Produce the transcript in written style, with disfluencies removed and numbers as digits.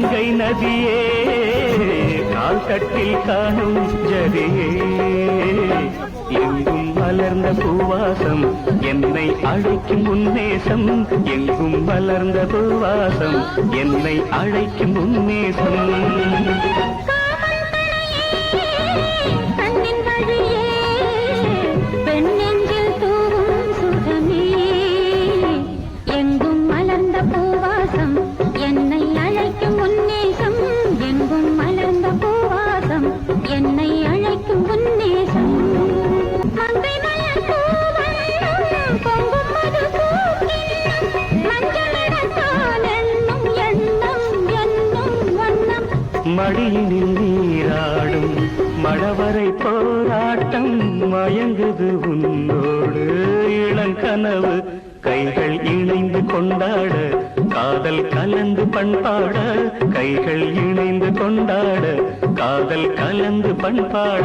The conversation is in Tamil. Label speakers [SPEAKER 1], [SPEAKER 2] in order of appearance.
[SPEAKER 1] கங்கை நதியே கால் தட்டில் காணும் ஜதியே எங்கும் மலர்ந்த பூவாசம் என்னை அழைக்கும் உன்னேசம் எங்கும் மலர்ந்த பூவாசம் என்னை அழைக்கும் உன்னேசம்
[SPEAKER 2] என்னை அழைக்கும் உன்னேசம் மங்கை மலர் பூவண்ணம் பொங்கும் மது பூக்கிண்ணம் மஞ்சளிடத்தான் எண்ணும் எண்ணம் என்னும் வண்ணம்
[SPEAKER 1] மடியினில் நீராடும் மழவரை போராட்டம் மயங்குது உன்னோடு இளங்கனவு கைகள் இணைந்து கொண்டாட காதல் கலந்து பண்பாட கைகள் இணைந்து கொண்டாட காதல் கலந்து பண்பாட